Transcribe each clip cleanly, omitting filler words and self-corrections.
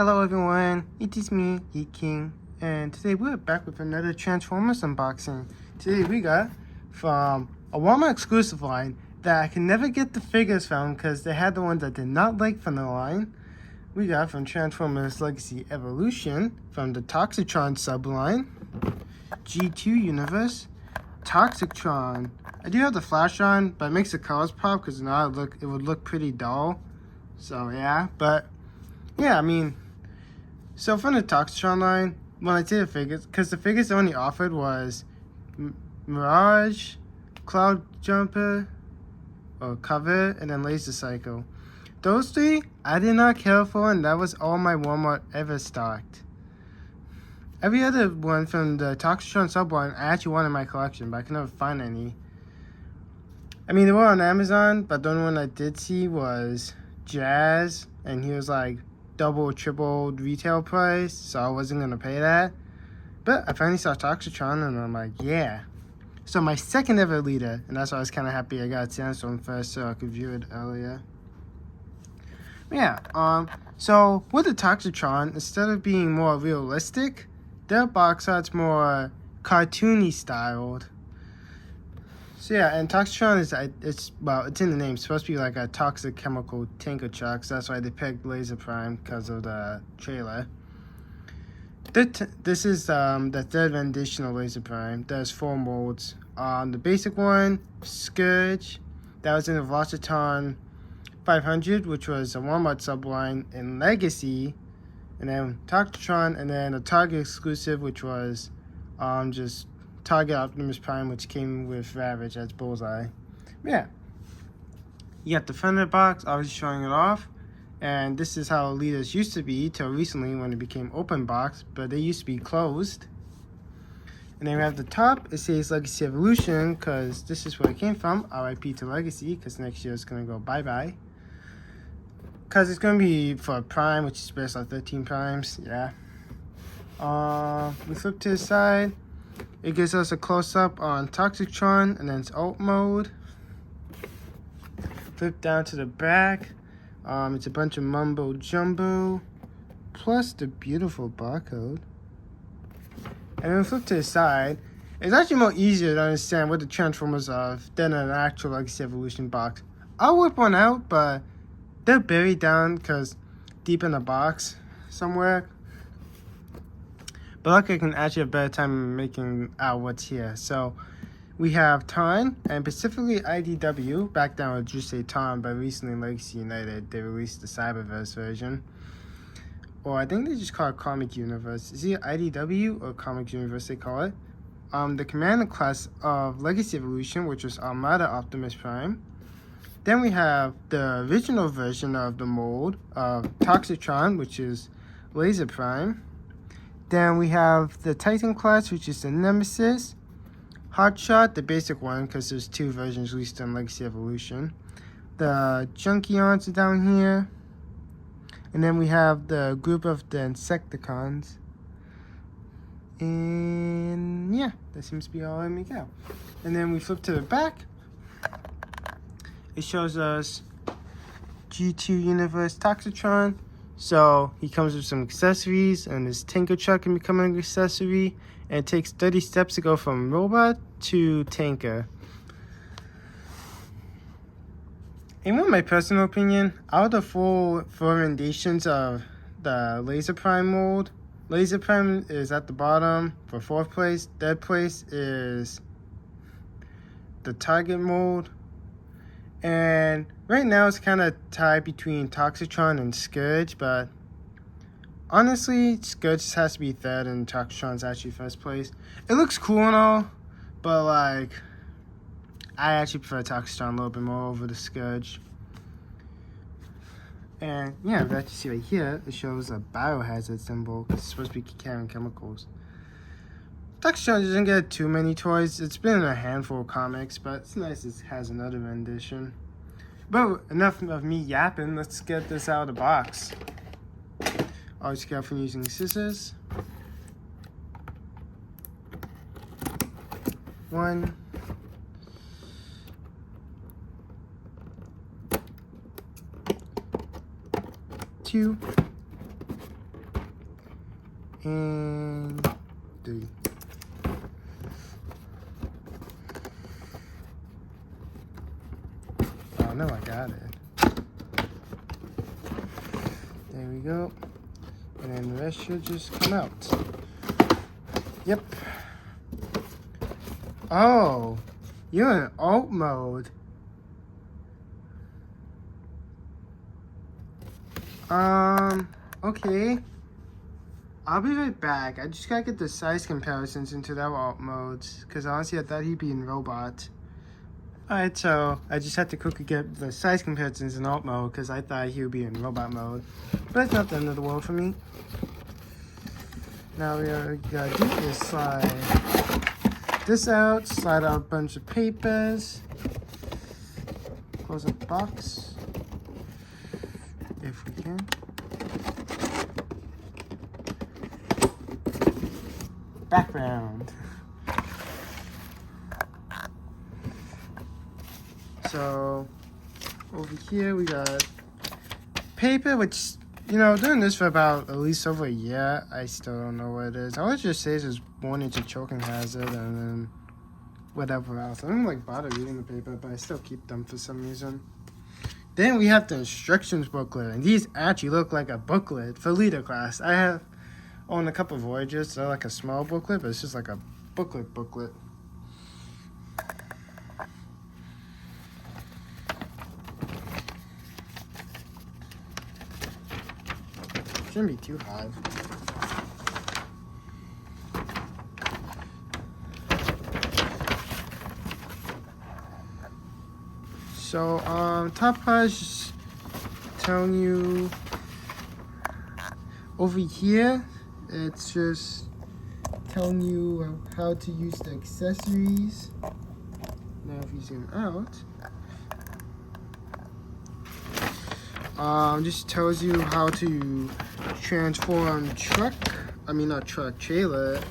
Hello everyone, it is me, Geek King, and today we're back with another Transformers unboxing. Today we got from a Walmart exclusive line that I can never get the figures from because they had the ones I did not like from the line. We got from Transformers Legacy Evolution, from the Toxitron subline, G2 Universe, Toxitron. I do have the flash on, but it makes the colors pop because now it would look pretty dull. So yeah, but yeah, I mean, so from the Toxitron line, when I did the figures, because the figures they only offered was Mirage, Cloud Jumper, or Cover, and then Laser Cycle. Those three, I did not care for, and that was all my Walmart ever stocked. Every other one from the Toxitron subline, I actually wanted in my collection, but I could never find any. I mean, they were on Amazon, but the only one I did see was Jazz, and he was like double or triple retail price, so I wasn't gonna pay that. But I finally saw Toxitron, and I'm like, yeah. So my second ever leader, and that's why I was kind of happy I got Sandstorm first, so I could view it earlier. Yeah. So with the Toxitron, instead of being more realistic, their box art's more cartoony styled. So yeah, and Toxitron is it's in the name. It's supposed to be like a toxic chemical tanker truck. So that's why they picked Laser Prime because of the trailer. This is the third rendition of Laser Prime. There's 4 molds. The basic one, Scourge, that was in the Velociton 500, which was a Walmart subline in Legacy, and then Toxitron, and then a Target exclusive, which was just Target Optimus Prime, which came with Ravage as Bullseye. Yeah. You got the front of the box, obviously showing it off. And this is how leaders used to be till recently when it became open box, but they used to be closed. And then we have the top, it says Legacy Evolution, because this is where it came from. RIP to Legacy, because next year it's going to go bye-bye. Because it's going to be for Prime, which is based on 13 Primes. Yeah. We flip to the side. It gives us a close-up on Toxitron, and then it's alt mode. Flip down to the back. It's a bunch of mumbo jumbo, plus the beautiful barcode. And then flip to the side. It's actually more easier to understand what the Transformers are than an actual Legacy Evolution box. I'll whip one out, but they're buried down because deep in the box somewhere. But luckily I can actually have a better time making out what's here. So we have Ton, and specifically IDW. Back then I would just say Ton, but recently in Legacy United they released the Cyberverse version. Or I think they just call it Comic Universe. Is it IDW or Comic Universe they call it? The Commander class of Legacy Evolution, which was Armada Optimus Prime. Then we have the original version of the mold of Toxitron, which is Laser Prime. Then we have the Titan class, which is the Nemesis. Hotshot, the basic one, because there's 2 versions released in Legacy Evolution. The Junkions are down here. And then we have the group of the Insecticons. And yeah, that seems to be all I make out. And then we flip to the back. It shows us G2 Universe Toxitron. So he comes with some accessories, and his tanker truck can become an accessory, and it takes 30 steps to go from robot to tanker. In my personal opinion, out of the 4 renditions of the Laser Prime mold, Laser Prime is at the bottom for 4th place. 3rd place is the Target mold. And right now it's kind of tied between Toxitron and Scourge, but honestly, Scourge just has to be 3rd and Toxitron's actually 1st place. It looks cool and all, but like, I actually prefer Toxitron a little bit more over the Scourge. And yeah, that you see right here, it shows a biohazard symbol, because it's supposed to be carrying chemicals. Toxitron doesn't get too many toys. It's been in a handful of comics, but it's nice it has another rendition. But enough of me yapping, let's get this out of the box. Always careful using scissors. 1, 2, And 3. Oh no, I got it. There we go. And then the rest should just come out. Yep. Oh, you're in alt mode. Okay. I'll be right back. I just gotta get the size comparisons into that alt modes, because honestly I thought he'd be in robot. Alright, so I just had to quickly get the size comparisons in alt mode, because I thought he would be in robot mode. But it's not the end of the world for me. Now we gotta do is slide this out, slide out a bunch of papers, close up the box, if we can. Background. So over here we got paper, which, you know, doing this for about at least over a year, I still don't know what it is. I would just say it's 1 inch of choking hazard and then whatever else. I don't like bother reading the paper, but I still keep them for some reason. Then we have the instructions booklet, and these actually look like a booklet for leader class. I have owned a couple of Voyagers, so they're like a small booklet, but it's just like a booklet. Shouldn't be too hard. So, top part is just telling you over here, it's just telling you how to use the accessories. Now if you zoom out, just tells you how to transform trailer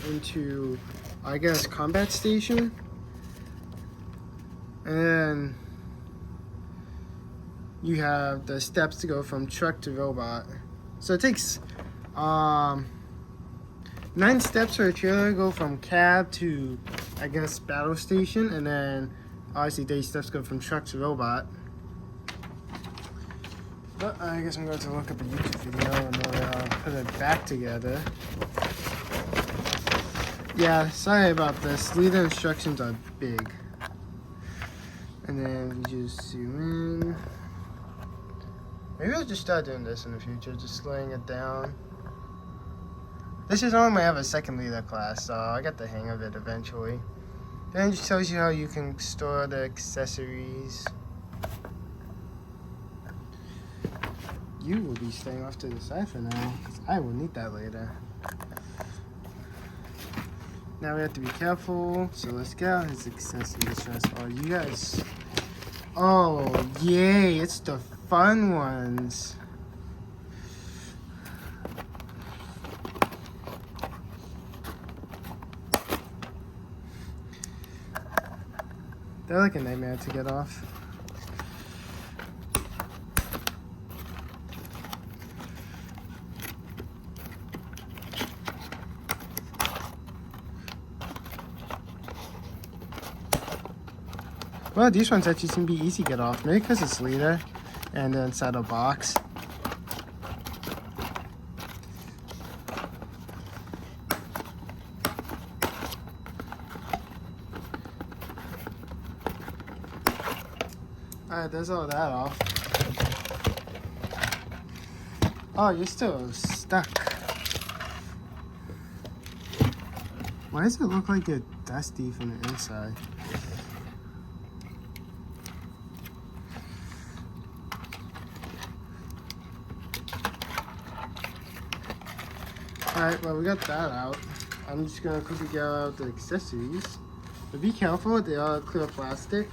into, I guess, combat station. And then you have the steps to go from truck to robot. So it takes 9 steps for a trailer to go from cab to, I guess, battle station, and then obviously 8 steps go from truck to robot. But I guess I'm going to look up a YouTube video and then put it back together. Yeah, sorry about this. Leader instructions are big. And then we just zoom in. Maybe I'll just start doing this in the future, just laying it down. This is only have a second leader class, so I got the hang of it eventually. Then it just tells you how you can store the accessories. You will be staying off to the side for now, because I will need that later. Now we have to be careful, so let's get out his accessories first. Oh, you guys. Oh, yay, it's the fun ones. They're like a nightmare to get off. Well, these ones actually seem to be easy to get off. Maybe because it's leader and inside a box. Alright, there's all that off. Oh, you're still stuck. Why does it look like it's dusty from the inside? Alright, well, we got that out. I'm just gonna quickly get out the accessories. But be careful, they are clear plastic.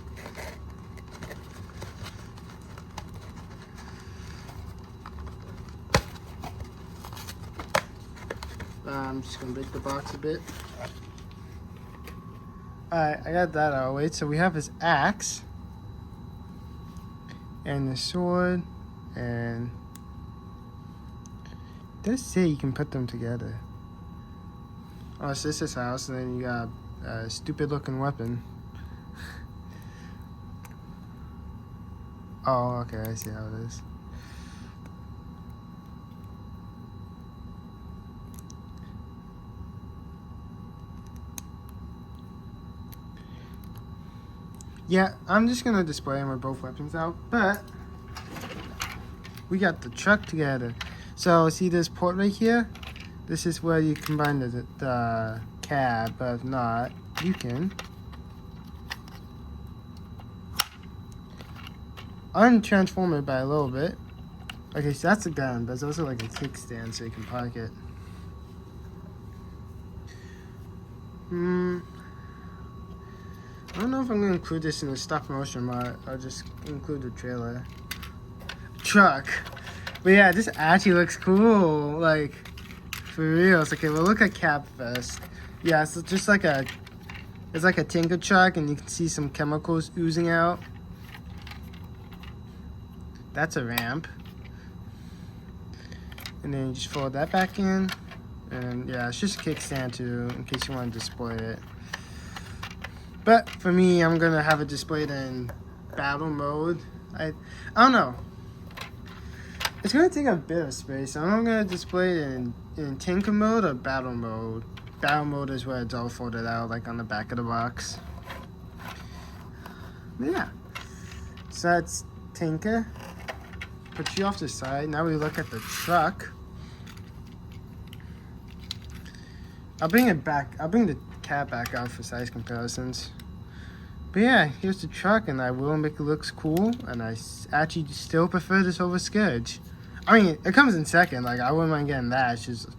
I'm just gonna break the box a bit. Alright, I got that out. Wait, so we have his axe and the sword, and it does say you can put them together. our sister's house, and then you got a stupid looking weapon. Oh, okay, I see how it is. Yeah, I'm just gonna display them with both weapons out, but we got the truck together. So see this port right here? This is where you combine the cab, but if not, you can untransform it by a little bit. Okay, so that's a gun, but it's also like a kickstand so you can park it. I don't know if I'm gonna include this in the stop motion, but I'll just include the trailer. Truck. But yeah, this actually looks cool. Like, for real. Okay, we'll look at cab first. Yeah, so just like it's like a tinker truck, and you can see some chemicals oozing out. That's a ramp. And then you just fold that back in. And yeah, it's just a kickstand too, in case you want to display it. But for me, I'm gonna have it displayed in battle mode. I don't know. It's gonna take a bit of space. I'm gonna display it in tinker mode or battle mode. Battle mode is where it's all folded out, like on the back of the box. Yeah. So that's tinker. Put you off the side. Now we look at the truck. I'll bring it back. I'll bring the cab back out for size comparisons. But yeah, here's the truck, and I will make it look cool. And I actually still prefer this over Scourge. I mean, it comes in second. Like, I wouldn't mind getting that. It's just,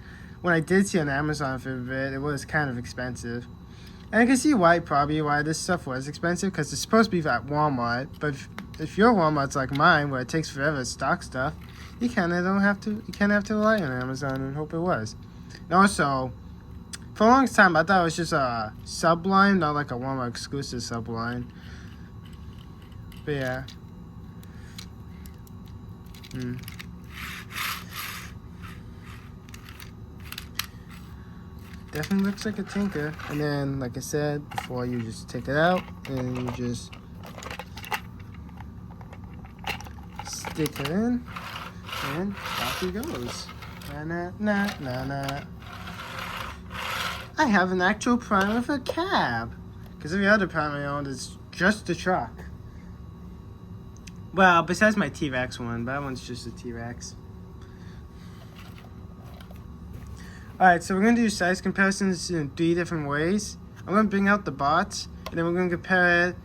when I did see on Amazon for a bit, it was kind of expensive. And I can see why this stuff was expensive, because it's supposed to be at Walmart. But if your Walmart's like mine, where it takes forever to stock stuff, you kind of have to rely on Amazon and hope it was. And also, for a long time, I thought it was just a subline, not like a Walmart exclusive subline. But yeah. Definitely looks like a tinker. And then, like I said before, you just take it out and you just stick it in, and off it goes. Na. I have an actual primer for a cab, because every other primer I owned is just the truck. Well, besides my T-Rex one, but that one's just a T-Rex. Alright, so we're going to do size comparisons in 3 different ways. I'm going to bring out the bots, and then we're going to compare it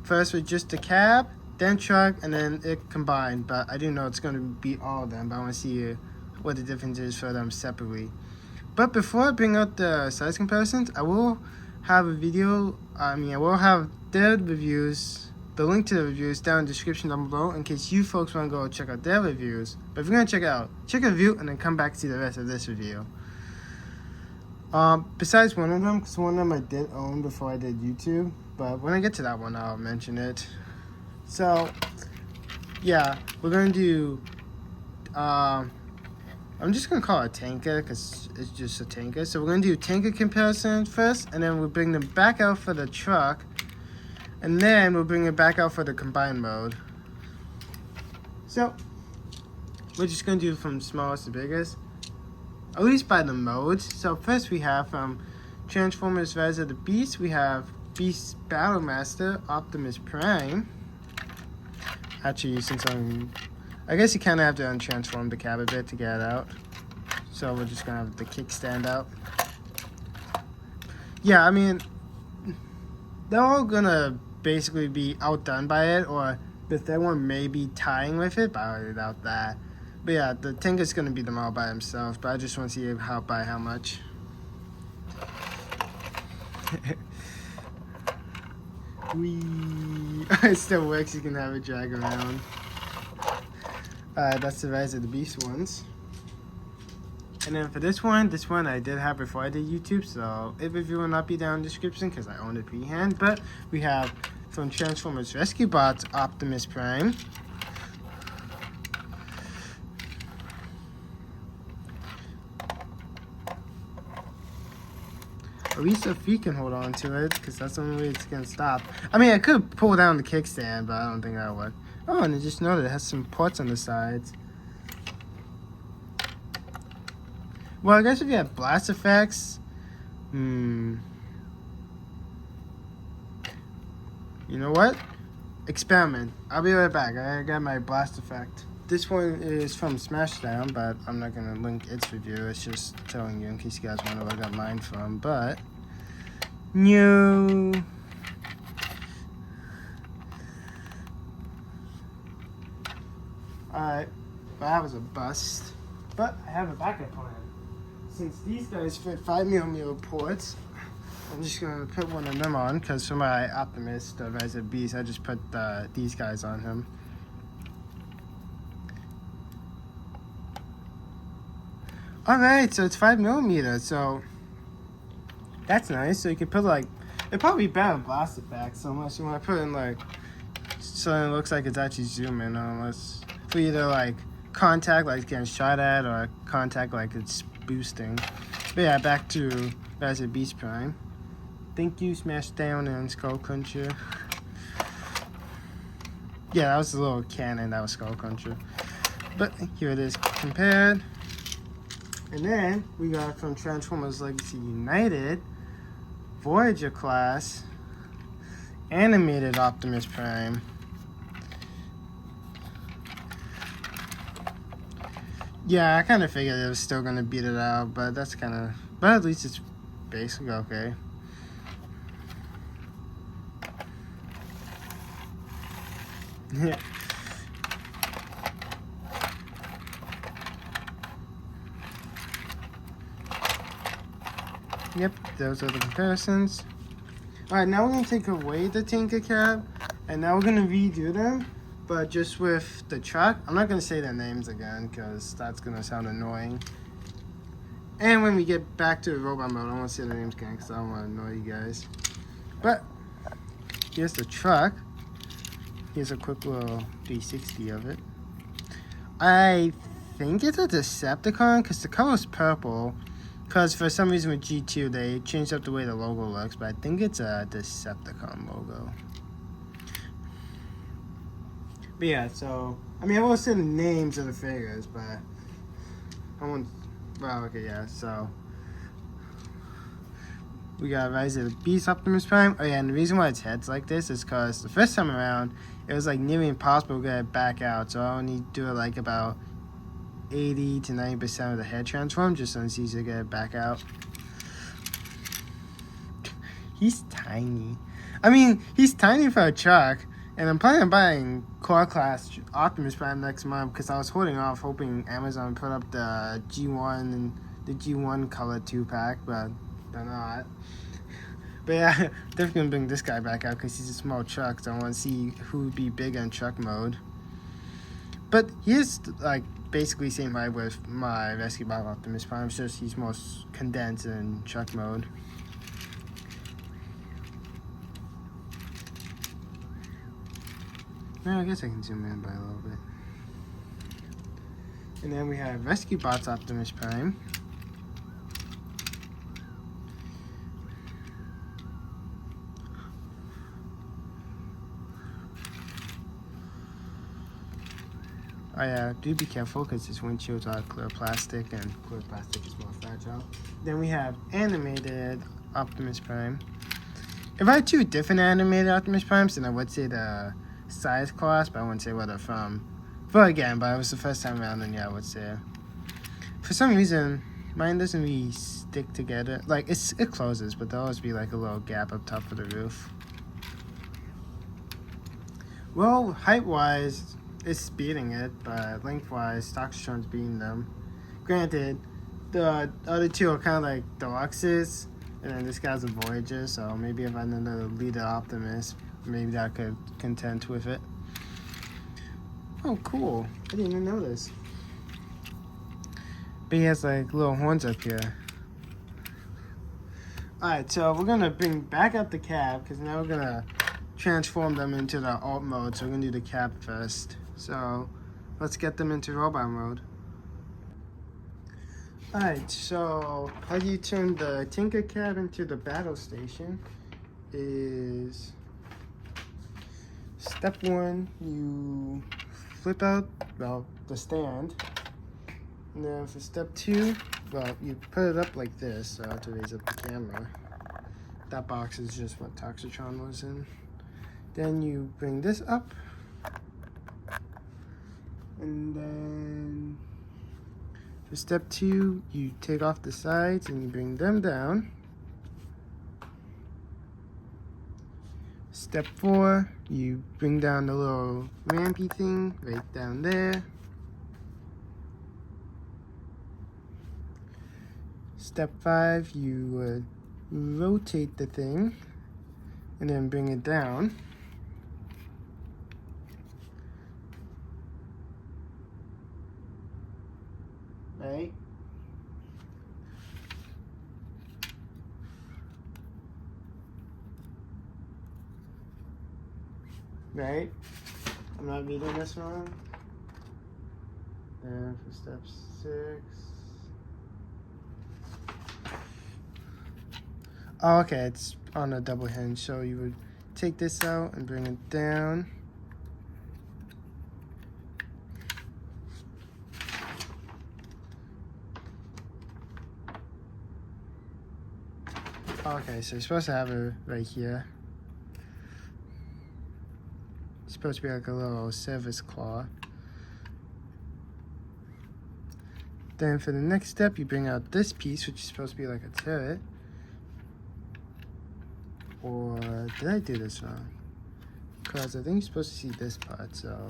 first with just the cab, then truck, and then it combined. But I do know it's going to be all of them, but I want to see what the difference is for them separately. But before I bring out the size comparisons, I will have a video, I will have their reviews, the link to the reviews down in the description down below, in case you folks want to go check out their reviews. But if you're going to check a review and then come back to see the rest of this review. Besides one of them, because one of them I did own before I did YouTube, but when I get to that one, I'll mention it. So, yeah, we're going to do, I'm just going to call it a tanker, because it's just a tanker. So we're going to do tanker comparison first, and then we'll bring them back out for the truck, and then we'll bring it back out for the combined mode. So, we're just going to do from smallest to biggest, at least by the modes. So first we have from Transformers Rise of the Beast, we have Beast Battlemaster Optimus Prime. Actually, since I guess you kind of have to untransform the cab a bit to get it out. So we're just going to have the kickstand out. Yeah, I mean, they're all going to basically be outdone by it, or the third one may be tying with it, but I already doubt that. But yeah, the Tinker's going to beat them all by himself, but I just want to see by how much. It still works, you can have it drag around. That's the Rise of the Beast ones. And then for this one I did have before I did YouTube, so it review will not be down in the description because I owned it pre-hand. But we have from Transformers Rescue Bots Optimus Prime. At least if he can hold on to it, because that's the only way it's gonna stop. I mean, I could pull down the kickstand, but I don't think that'll work. Oh, and I just noticed it has some ports on the sides. Well, I guess if you have blast effects, you know what? Experiment. I'll be right back. I got my blast effect. This one is from Smashdown, but I'm not gonna link its review. It's just telling you in case you guys wonder where I got mine from. But new. Alright, well, that was a bust. But I have a backup plan. Since these guys fit 5mm ports, I'm just gonna put one of them on, because for my Optimus, the Rise of Beast, I just put these guys on him. Alright, so it's 5mm, so that's nice. So you can put like, it'd probably be better blast effect, so unless you want to put in like, so it looks like it's actually zooming, unless for either like contact like getting shot at, or contact like it's boosting. But yeah, back to Rise of Beast Prime. Thank you, Smashdown and Skull Cruncher. Yeah, that was a little cannon, that was Skull Cruncher. But here it is compared. And then we got from Transformers Legacy United, Voyager class, animated Optimus Prime. Yeah, I kind of figured it was still going to beat it out, but that's kind of, but at least it's basically okay. Yeah. Yep, those are the comparisons. Alright, now we're going to take away the Tinker Cab, and now we're going to redo them, but just with the truck. I'm not going to say their names again, because that's going to sound annoying. And when we get back to the robot mode, I won't say their names again, because I don't want to annoy you guys. But, here's the truck. Here's a quick little 360 of it. I think it's a Decepticon, because the color's purple. Because for some reason with G2, they changed up the way the logo looks, but I think it's a Decepticon logo. But yeah, so, I mean, I won't say the names of the figures, but I won't, well, okay, yeah, so. We got Rise of the Beast Optimus Prime. Oh yeah, and the reason why its head's like this is because the first time around, it was like nearly impossible to get it back out, so I only do it like about 80 to 90% of the head transform, just so it's easy to get it back out. He's tiny. I mean, he's tiny for a truck, and I'm planning on buying Core Class Optimus Prime next month, because I was holding off hoping Amazon would put up the G1 and the G1 color 2-pack, but they're not. But yeah, definitely gonna bring this guy back out, because he's a small truck, so I want to see who would be bigger in truck mode. But he is, like, basically same height with my Rescue Bot Optimus Prime. It's just he's more condensed in truck mode. Well, I guess I can zoom in by a little bit. And then we have Rescue Bots Optimus Prime. Oh yeah, do be careful because his windshields are clear plastic, and clear plastic is more fragile. Then we have animated Optimus Prime. If I had two different animated Optimus Primes, then I would say the size class, but I wouldn't say where they're from. But again, but it was the first time around, then yeah, I would say. For some reason, mine doesn't really stick together. Like, it closes, but there'll always be like a little gap up top of the roof. Well, height-wise, it's beating it, but lengthwise, Toxitron's beating them. Granted, the other two are kind of like deluxes, and then this guy's a Voyager, so maybe if I had another leader Optimus, maybe that could contend with it. Oh, cool. I didn't even know this. But he has like little horns up here. Alright, so we're gonna bring back up the cab, because now we're gonna transform them into the alt mode, so we're gonna do the cab first. So let's get them into robot mode. Alright, so how do you turn the Tinker Cab into the battle station is step one, you flip out, well, the stand. And then for step two, well, you put it up like this, so I have to raise up the camera. That box is just what Toxitron was in. Then you bring this up. And then for step two, you take off the sides and you bring them down. Step four, you bring down the little rampy thing right down there. Step five, you would rotate the thing and then bring it down. Right? Right? I'm not reading this wrong. And for step six. Oh, okay, it's on a double hinge, so you would take this out and bring it down. Okay, so you're supposed to have it right here. It's supposed to be like a little service claw. Then for the next step, you bring out this piece, which is supposed to be like a turret. Or did I do this wrong? Because I think you're supposed to see this part, so.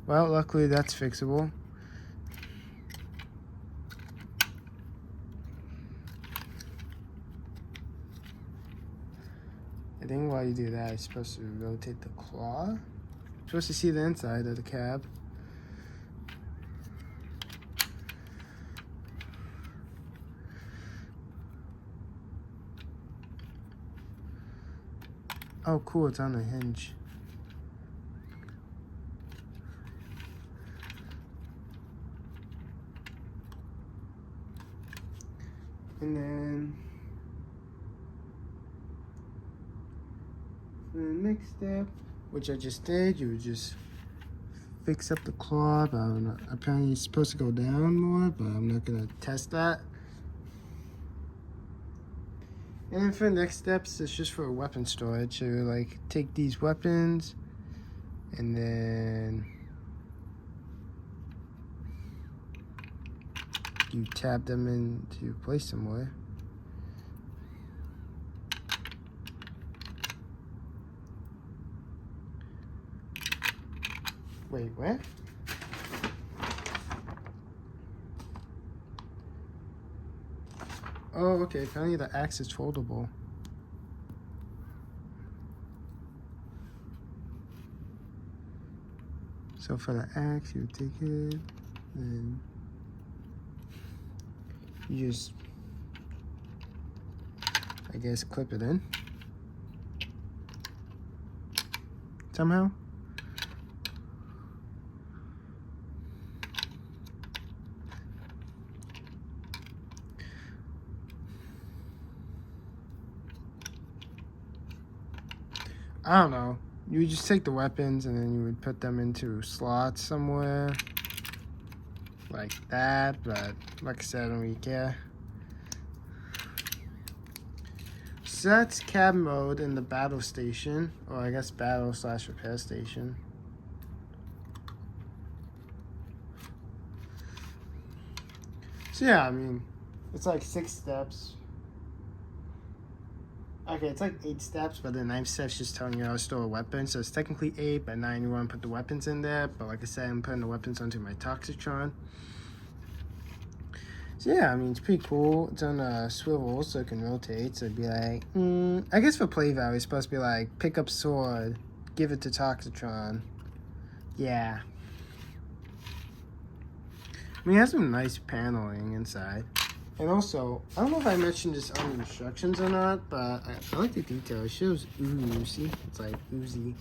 Well, luckily that's fixable. I think while you do that, you're supposed to rotate the claw. You're supposed to see the inside of the cab. Oh, cool, it's on a hinge. And then for the next step, which I just did, you would just fix up the claw, but apparently it's supposed to go down more, but I'm not gonna test that. And then for the next steps, it's just for weapon storage. So like take these weapons and then you tab them into place somewhere. Wait, what? Oh, okay, apparently the axe is foldable. So for the axe, you take it, and you just, I guess, clip it in. Somehow. I don't know. You would just take the weapons and then you would put them into slots somewhere. Like that, but like I said, I don't really care. So that's cab mode in the battle station, or I guess battle/repair station. So yeah, I mean, it's like 6 steps. Okay, it's like 8 steps, but the 9th step's just telling you how to store a weapon. So it's technically 8, but 9 you want to put the weapons in there. But like I said, I'm putting the weapons onto my Toxitron. So yeah, I mean, it's pretty cool. It's on a swivel, so it can rotate. So it'd be like, I guess for play value, it's supposed to be like, pick up sword, give it to Toxitron. Yeah. I mean, it has some nice paneling inside. And also, I don't know if I mentioned this on the instructions or not, but I like the detail. It shows ooze. See? It's like oozy.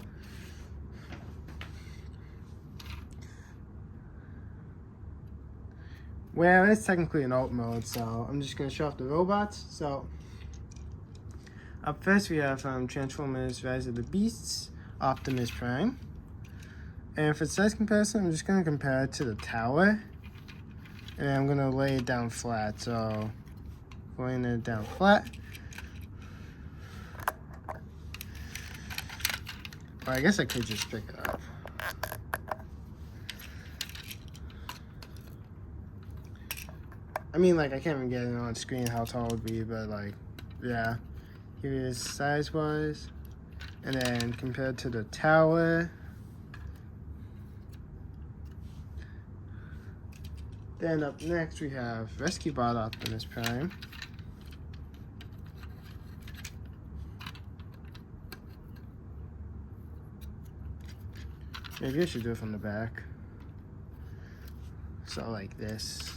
Well, it's technically an alt mode, so I'm just going to show off the robots. So, up first we have Transformers Rise of the Beasts, Optimus Prime. And for size comparison, I'm just going to compare it to the tower. And I'm going to lay it down flat. So, laying it down flat. Well, I guess I could just pick it up. I mean, like, I can't even get it on screen how tall it would be, but, like, yeah. Here it is size-wise. And then compared to the tower. Then up next we have Rescue Bot Optimus Prime. Maybe I should do it from the back. So like this.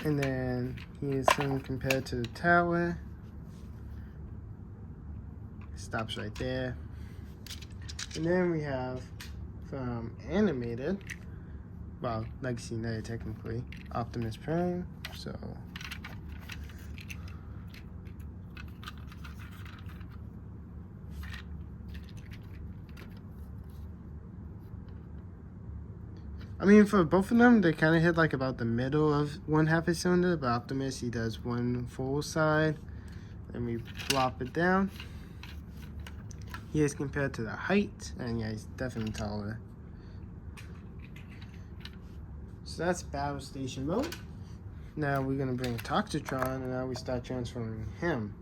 And then here's him compared to the tower. Stops right there. And then we have from animated, well, Legacy Night technically, Optimus Prime. So I mean, for both of them, they kind of hit like about the middle of one half a cylinder. But Optimus, he does one full side. Then we plop it down. He is compared to the height, and yeah, he's definitely taller. So that's Battle Station mode. Now we're gonna bring Toxitron, and now we start transforming him.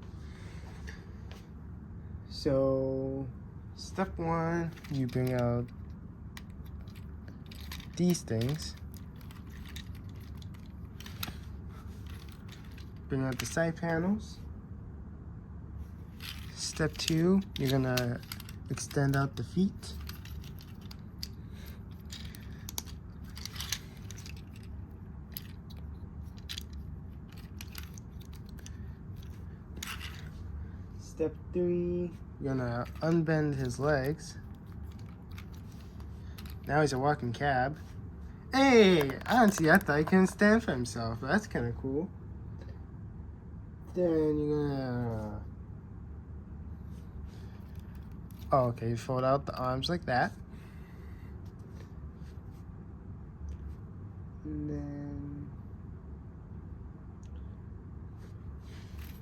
So, step one, you bring out these things. Bring out the side panels. Step two, you're gonna extend out the feet. Step three, you're gonna unbend his legs. Now he's a walking cab. Hey, honestly, I thought he couldn't stand for himself. That's kind of cool. Then you're gonna... Oh, okay, you fold out the arms like that. And then...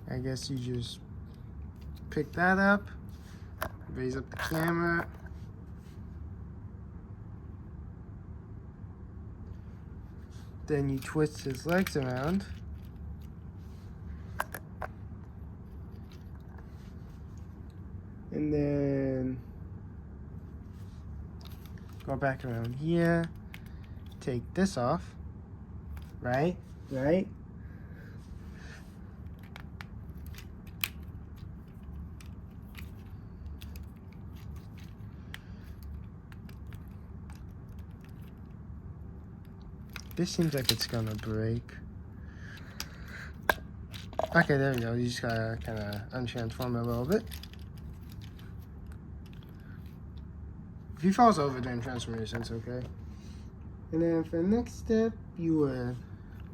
I guess you just pick that up. Raise up the camera. Then you twist his legs around. And then go back around here. Take this off. Right? Right? This seems like it's gonna break. Okay, there we go. You just gotta kind of untransform it a little bit. If he falls over during transformation, it's okay. And then for the next step, you would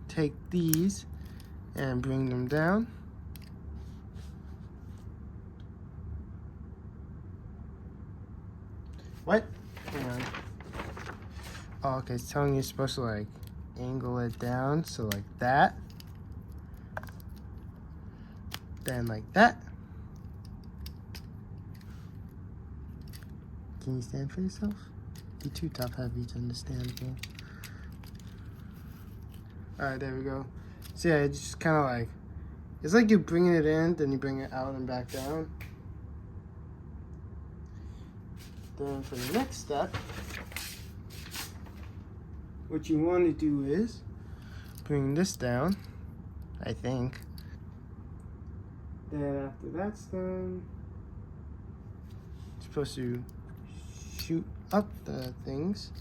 take these and bring them down. What? Hang on. Oh, okay, it's telling you you're supposed to like angle it down, so like that. Then like that. Can you stand for yourself? You're too top heavy to understand, bro. Alright, there we go. So yeah, it's just kind of like, it's like you're bringing it in, then you bring it out and back down. Then for the next step, what you want to do is bring this down, I think. Then after that's done, you're supposed to shoot up the things.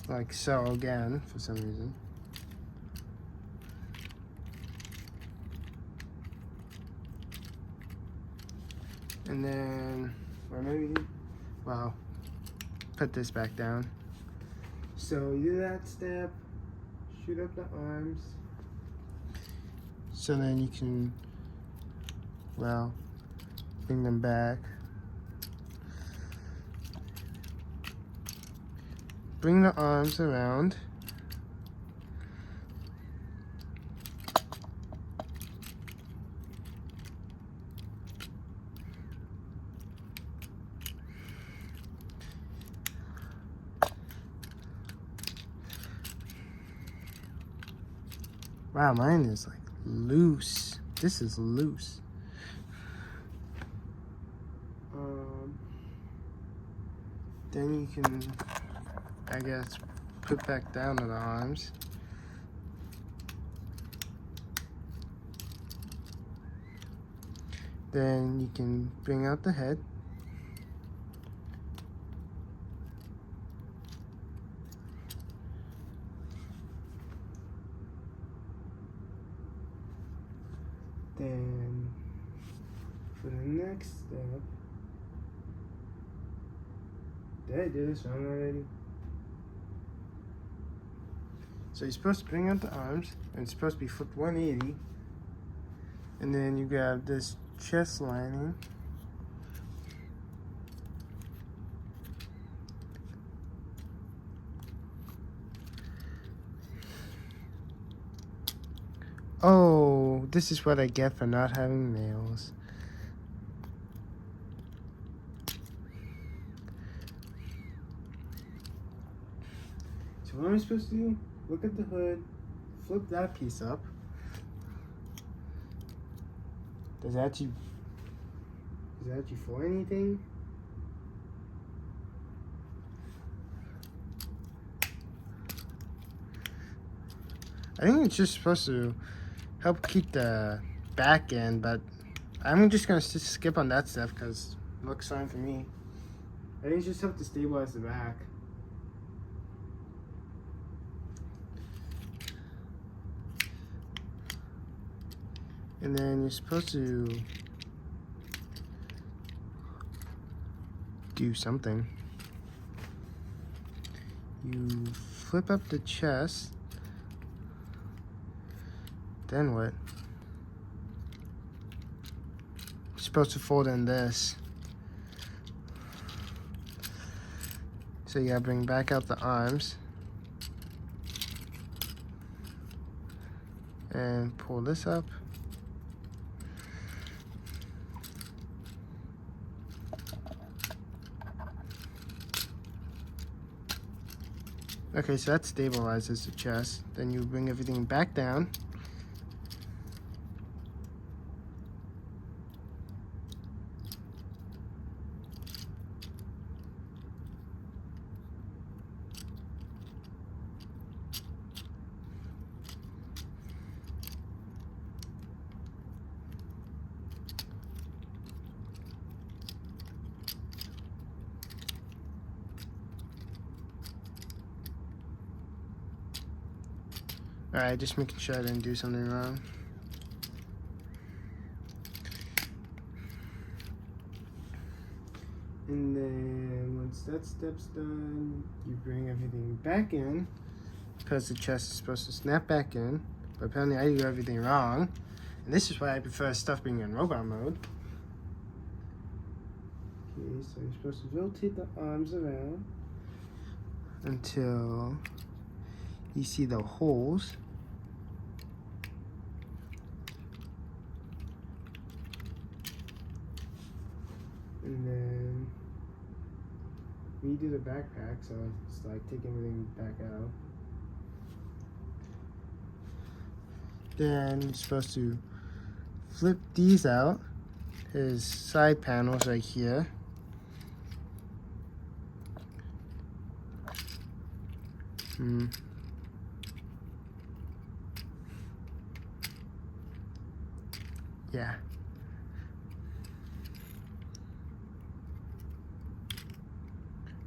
Like so again, for some reason. And then, or maybe, well, put this back down. So you do that step, shoot up the arms. So then you can, well, bring them back. Bring the arms around. Wow, mine is like loose. This is loose. Then you can, I guess, put back down to the arms. Then you can bring out the head. Then for the next step, did I do this wrong already? So you're supposed to bring out the arms, and it's supposed to be flipped 180. And then you grab this chest lining. Oh, this is what I get for not having nails. So what am I supposed to do? Look at the hood, flip that piece up. Does that actually for anything? I think it's just supposed to help keep the back end, but I'm just gonna skip on that step because it looks fine for me. I think it's just help to stabilize the back. And then you're supposed to do something. You flip up the chest. Then what? You're supposed to fold in this. So you gotta bring back out the arms. And pull this up. Okay, so that stabilizes the chest. Then you bring everything back down. Alright, just making sure I didn't do something wrong. And then once that step's done, you bring everything back in because the chest is supposed to snap back in. But apparently I do everything wrong. And this is why I prefer stuff being in robot mode. Okay, so you're supposed to rotate the arms around until you see the holes. And then redo the backpack, so it's like take everything back out. Then you're supposed to flip these out. His side panels right here. Yeah.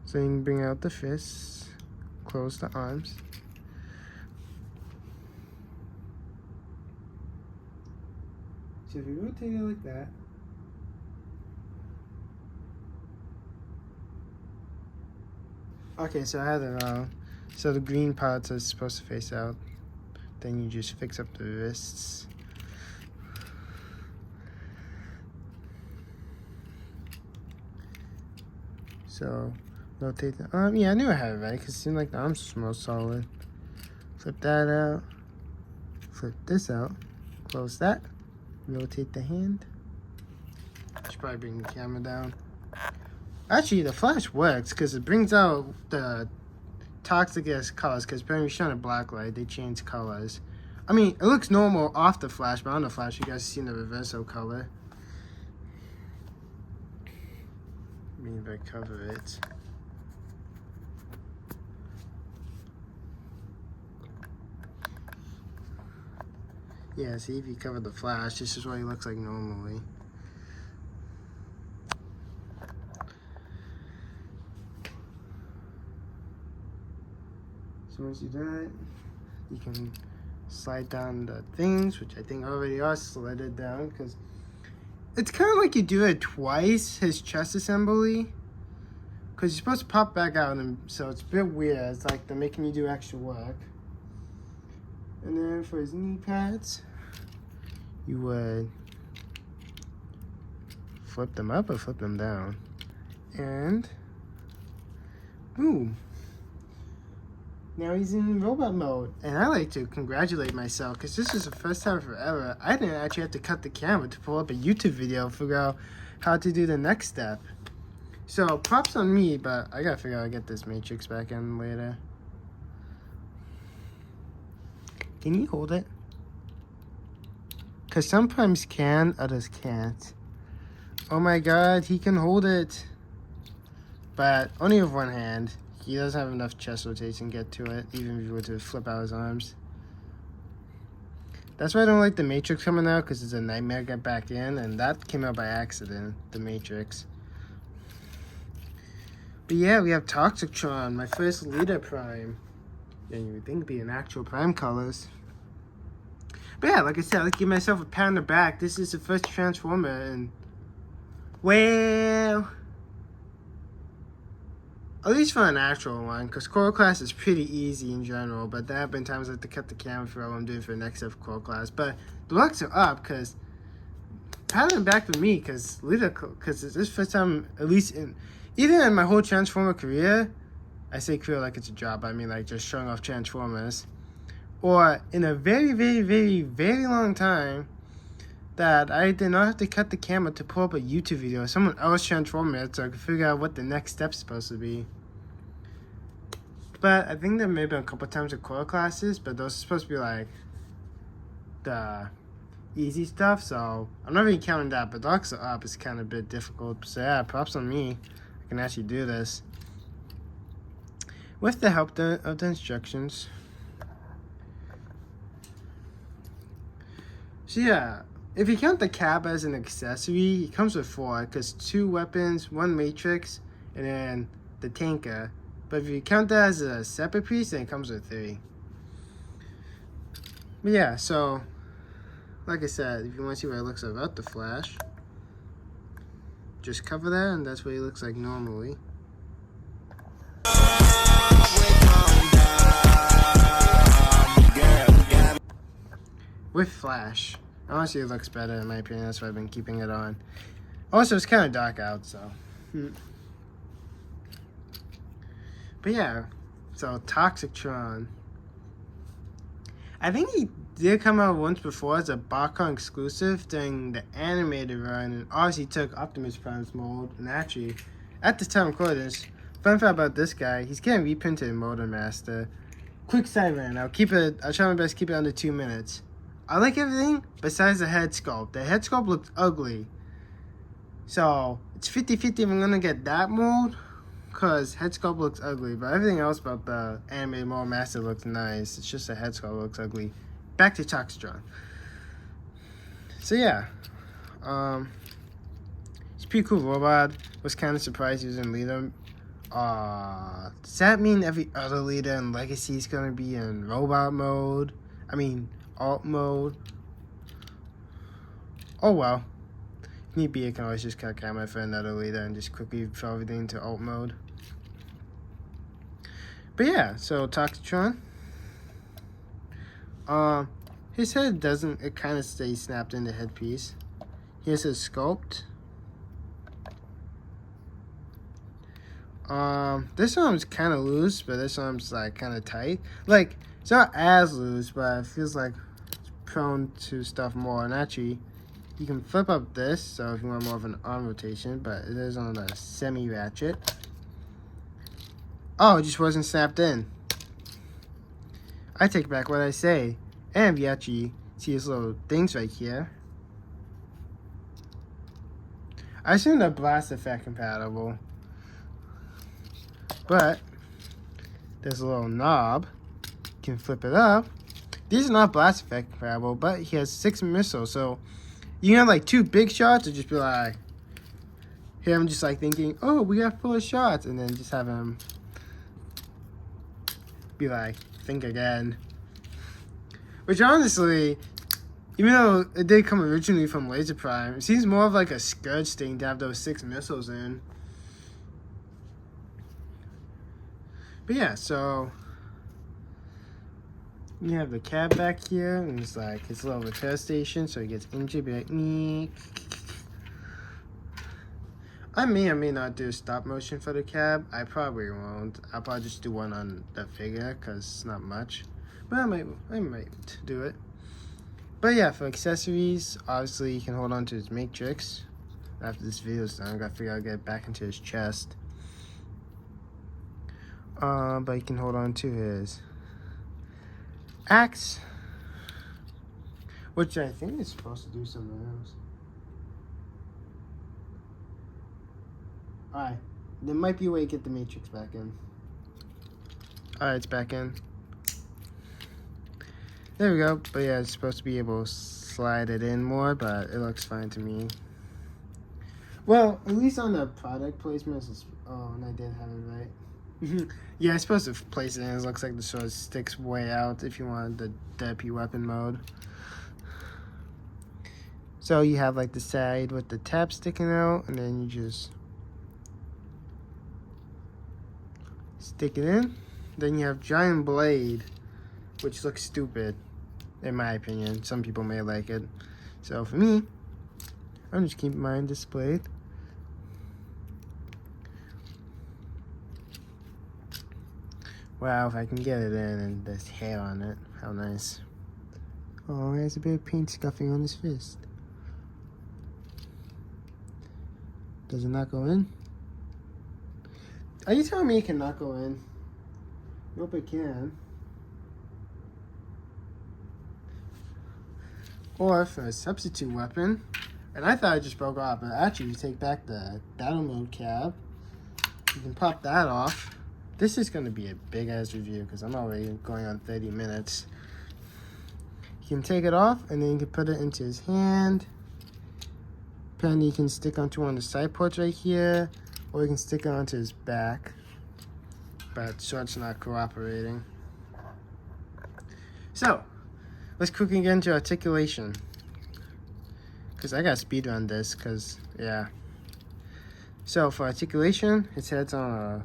So you can bring out the fists, close the arms. So if you rotate it like that, Okay, so I had it wrong. So the green parts are supposed to face out. Then you just fix up the wrists. So rotate the arm. Yeah, I knew I had it right because it seemed like the arms were more solid. Flip that out. Flip this out. Close that. Rotate the hand. Should probably bring the camera down. Actually, the flash works because it brings out the toxic as colors. Because apparently, showing a black light, they change colors. I mean, it looks normal off the flash, but on the flash, you guys see the reverso color. I mean, if I cover it. Yeah, see, if you cover the flash, this is what he looks like normally. So once you do that, you can slide down the things, which I think already are slided down, because it's kind of like you do it twice, his chest assembly, because you're supposed to pop back out, and so it's a bit weird. It's like they're making you do extra work. And then for his knee pads, you would flip them up or flip them down, and boom. Now he's in robot mode, and I like to congratulate myself because this is the first time forever I didn't actually have to cut the camera to pull up a YouTube video and figure out how to do the next step. So props on me, but I gotta figure out how to get this matrix back in later. Can you hold it? Because sometimes can, others can't. Oh my god, he can hold it, but only with one hand. He doesn't have enough chest rotation to get to it, even if you were to flip out his arms. That's why I don't like the Matrix coming out, because it's a nightmare to get back in, and that came out by accident, the Matrix. But yeah, we have Toxitron, my first leader prime. And you would think it'd be in actual prime colors. But yeah, like I said, I like to give myself a pat on the back. This is the first Transformer, and well, at least for an actual one, because core class is pretty easy in general, but there have been times I have to cut the camera for what I'm doing for the next step of core class. But the looks are up, because pat on the back for me, because this is the first time, at least even in my whole Transformer career, I say career like it's a job, I mean like just showing off Transformers, or in a very, very, very, very long time, that I did not have to cut the camera to pull up a YouTube video or someone else transform it so I could figure out what the next step's supposed to be. But I think there may have been a couple times in core classes, but those are supposed to be like the easy stuff, so I'm not really counting that, but locks are up is kind of a bit difficult. So yeah, props on me. I can actually do this with the help of the instructions. So yeah, if you count the cab as an accessory, it comes with 4, because 2 weapons, 1 matrix, and then the tanker. But if you count that as a separate piece, then it comes with 3. But yeah, so like I said, if you want to see what it looks like without the flash, just cover that, and that's what it looks like normally. With flash. Honestly, it looks better in my opinion. That's why I've been keeping it on. Also, it's kind of dark out, so. But yeah, so Toxitron. I think he did come out once before as a BotCon exclusive during the animated run, and obviously took Optimus Prime's mold. And actually, at the time of recording this, fun fact about this guy, he's getting reprinted in Motor Master. Quick side rant. I'll try my best to keep it under 2 minutes. I like everything besides the head sculpt. The head sculpt looks ugly. So, it's 50-50 if I'm going to get that mold, because head sculpt looks ugly. But everything else about the animated Mold Master looks nice. It's just the head sculpt looks ugly. Back to Toxitron. So yeah. It's a pretty cool robot. Was kind of surprised he was in leader. Does that mean every other leader in Legacy is going to be in robot mode? I mean, alt mode. Oh well. If need be, I can always just cut camera for another leader and just quickly throw everything into alt mode. But yeah, so Toxitron. His head doesn't, it kind of stays snapped in the headpiece. Here's his sculpt. This arm's kind of loose, but this arm's like kind of tight. Like, it's not as loose, but it feels like it's prone to stuff more. And actually, you can flip up this, so if you want more of an arm rotation, but it is on a semi-ratchet. Oh, it just wasn't snapped in. I take back what I say. And you actually see these little things right here. I assume they're blast effect compatible. But there's a little knob. You can flip it up. These are not blast effect compatible, but he has 6 missiles, so you can have like 2 big shots or just be like, hear him just like thinking, oh, we got 4 shots, and then just have him be like, think again. Which honestly, even though it did come originally from Laser Prime, it seems more of like a Scourge thing to have those 6 missiles in. But yeah, so you have the cab back here, and it's like his little repair station, so he gets injured, be like, me. I may or may not do stop motion for the cab. I probably won't. I'll probably just do one on the figure, because it's not much. But I might do it. But yeah, for accessories, obviously you can hold on to his matrix. After this video's done, I gotta figure out how to get it back into his chest. But you can hold on to his axe, which I think is supposed to do something else. Alright, there might be a way to get the matrix back in. Alright, it's back in. There we go. But yeah, it's supposed to be able to slide it in more, but it looks fine to me. Well, at least on the product placement, oh, and I did have it right. Yeah, I'm supposed to place it in. It looks like the sword sticks way out if you want the DP weapon mode. So you have like the side with the tab sticking out, and then you just stick it in. Then you have giant blade, which looks stupid, in my opinion. Some people may like it. So for me, I'm just keeping mine displayed. Wow, if I can get it in and there's hair on it, how nice. Oh, he has a bit of paint scuffing on his fist. Does it not go in? Are you telling me it cannot go in? Nope, it can. Or for a substitute weapon, and I thought it just broke off, but actually you take back the battle mode cab, you can pop that off. This is going to be a big ass review because I'm already going on 30 minutes. You can take it off and then you can put it into his hand. Apparently you can stick onto one of the side ports right here, or you can stick it onto his back, but sword's not cooperating. So let's quickly get into articulation, because I got speed run this, because yeah. So for articulation, his head's on a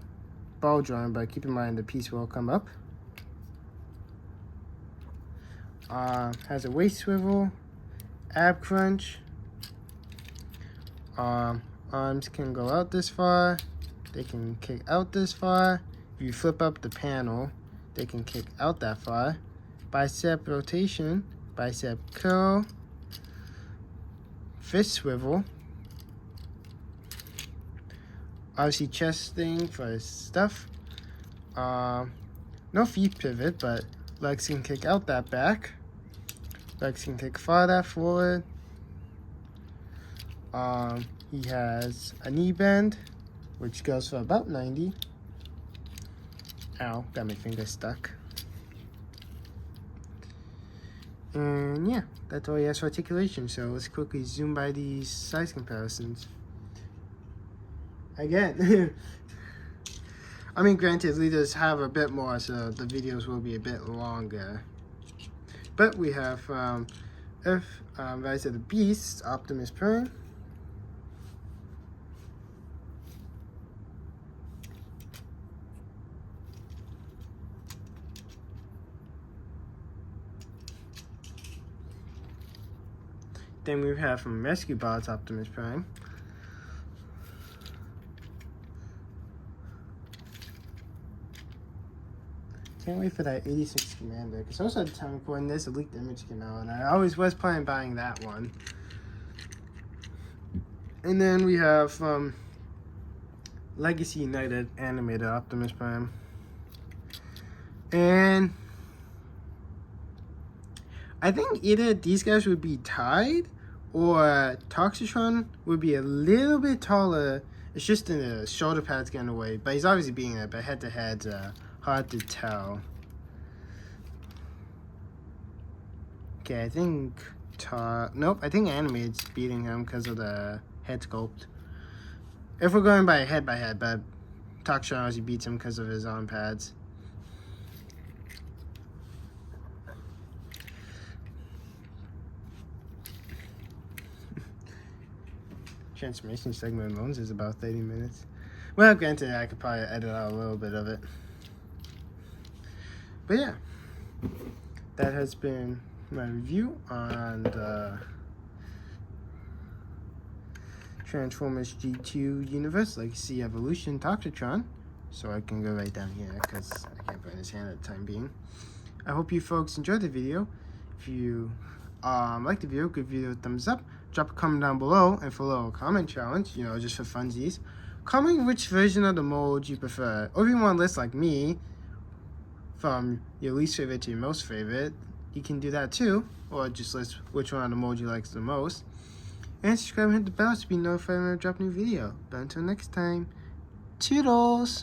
ball joint, but keep in mind the piece will come up. Has a waist swivel, ab crunch. Arms can go out this far. They can kick out this far. If you flip up the panel, they can kick out that far. Bicep rotation, bicep curl, fist swivel. Obviously chest thing for his stuff. No feet pivot, but legs can kick out that back. Legs can kick farther forward. He has a knee bend, which goes for about 90. Ow, got my finger stuck. And yeah, that's all he has for articulation. So let's quickly zoom by these size comparisons. Again, I mean, granted, leaders have a bit more, so the videos will be a bit longer. But we have Rise of the Beast, Optimus Prime. Then we have from Rescue Bots Optimus Prime. Can't wait for that 86 Commander, because also at the time recording this, a leaked image came out, and I always was planning on buying that one. And then we have Legacy United animated Optimus Prime. And I think either these guys would be tied, or Toxitron would be a little bit taller. It's just in the shoulder pads getting away, but he's obviously being it, but head to head's hard to tell. Okay, I think nope, I think Animated's beating him because of the head sculpt. If we're going by head, but Toxitron obviously beats him because of his arm pads. Transformation segment alone is about 30 minutes. Well, granted, I could probably edit out a little bit of it. But yeah, that has been my review on the Transformers G2 universe, Legacy Evolution Toxitron. So I can go right down here because I can't put in his hand at the time being. I hope you folks enjoyed the video. If you like the video, give the video a thumbs up. Drop a comment down below, and for a little comment challenge, you know, just for funsies. Comment which version of the mold you prefer. Or if you want to list like me, from your least favorite to your most favorite, you can do that too. Or just list which one of the mold you like the most. And subscribe and hit the bell to be notified when I drop a new video. But until next time, toodles!